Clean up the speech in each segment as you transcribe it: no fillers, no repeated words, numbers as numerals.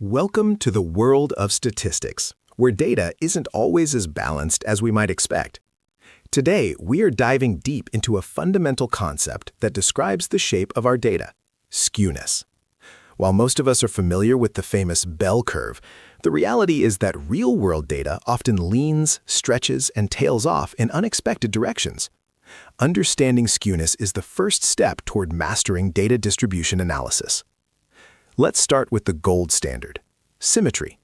Welcome to the world of statistics, where data isn't always as balanced as we might expect. Today, we are diving deep into a fundamental concept that describes the shape of our data: skewness. While most of us are familiar with the famous bell curve, the reality is that real-world data often leans, stretches, and tails off in unexpected directions. Understanding skewness is the first step toward mastering data distribution analysis. Let's start with the gold standard: symmetry.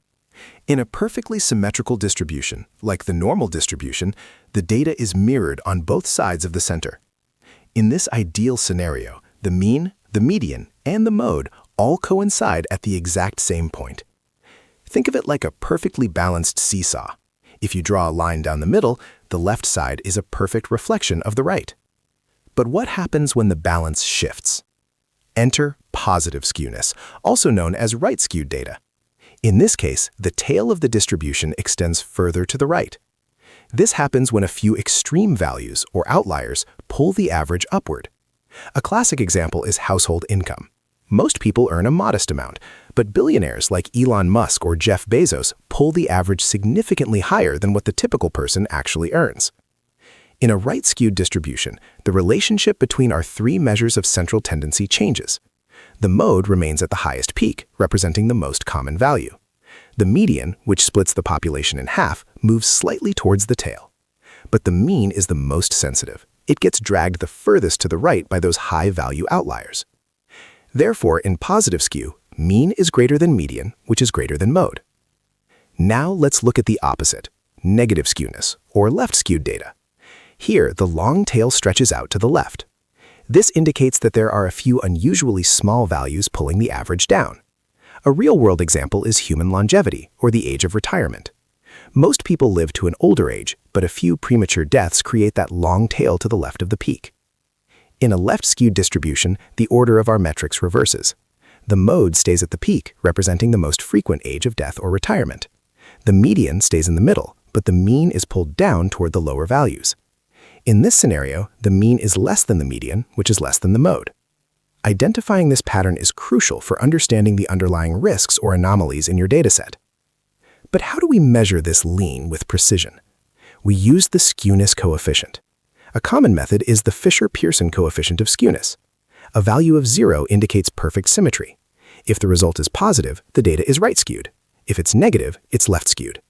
In a perfectly symmetrical distribution, like the normal distribution, the data is mirrored on both sides of the center. In this ideal scenario, the mean, the median, and the mode all coincide at the exact same point. Think of it like a perfectly balanced seesaw. If you draw a line down the middle, the left side is a perfect reflection of the right. But what happens when the balance shifts? Enter positive skewness, also known as right-skewed data. In this case, the tail of the distribution extends further to the right. This happens when a few extreme values, or outliers, pull the average upward. A classic example is household income. Most people earn a modest amount, but billionaires like Elon Musk or Jeff Bezos pull the average significantly higher than what the typical person actually earns. In a right-skewed distribution, the relationship between our three measures of central tendency changes. The mode remains at the highest peak, representing the most common value. The median, which splits the population in half, moves slightly towards the tail. But the mean is the most sensitive. It gets dragged the furthest to the right by those high-value outliers. Therefore, in positive skew, mean is greater than median, which is greater than mode. Now let's look at the opposite: negative skewness, or left-skewed data. Here, the long tail stretches out to the left. This indicates that there are a few unusually small values pulling the average down. A real-world example is human longevity, or the age of retirement. Most people live to an older age, but a few premature deaths create that long tail to the left of the peak. In a left-skewed distribution, the order of our metrics reverses. The mode stays at the peak, representing the most frequent age of death or retirement. The median stays in the middle, but the mean is pulled down toward the lower values. In this scenario, the mean is less than the median, which is less than the mode. Identifying this pattern is crucial for understanding the underlying risks or anomalies in your dataset. But how do we measure this lean with precision? We use the Skewness coefficient. A common method is the Fisher-Pearson Coefficient of skewness. A value of 0 indicates perfect symmetry. If the result is positive, the data is right-skewed. If it's negative, it's left-skewed.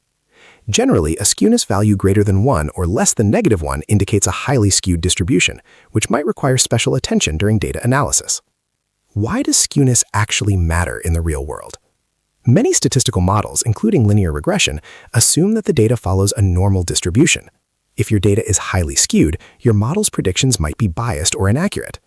Generally, a skewness value greater than 1 or less than -1 indicates a highly skewed distribution, which might require special attention during data analysis. Why does skewness actually matter in the real world? Many statistical models, including linear regression, assume that the data follows a normal distribution. If your data is highly skewed, your model's predictions might be biased or inaccurate.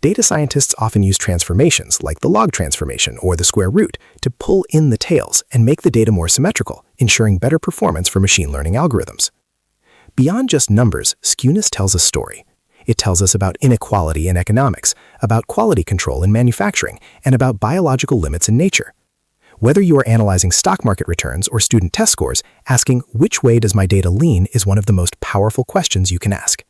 Data scientists often use transformations, like the log transformation or the square root, to pull in the tails and make the data more symmetrical, ensuring better performance for machine learning algorithms. Beyond just numbers, skewness tells a story. It tells us about inequality in economics, about quality control in manufacturing, and about biological limits in nature. Whether you are analyzing stock market returns or student test scores, asking "which way does my data lean" is one of the most powerful questions you can ask.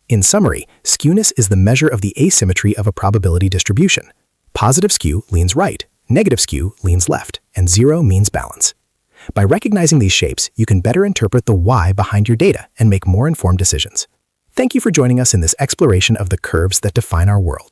In summary, skewness is the measure of the asymmetry of a probability distribution. Positive skew leans right, negative skew leans left, and 0 means balance. By recognizing these shapes, you can better interpret the why behind your data and make more informed decisions. Thank you for joining us in this exploration of the curves that define our world.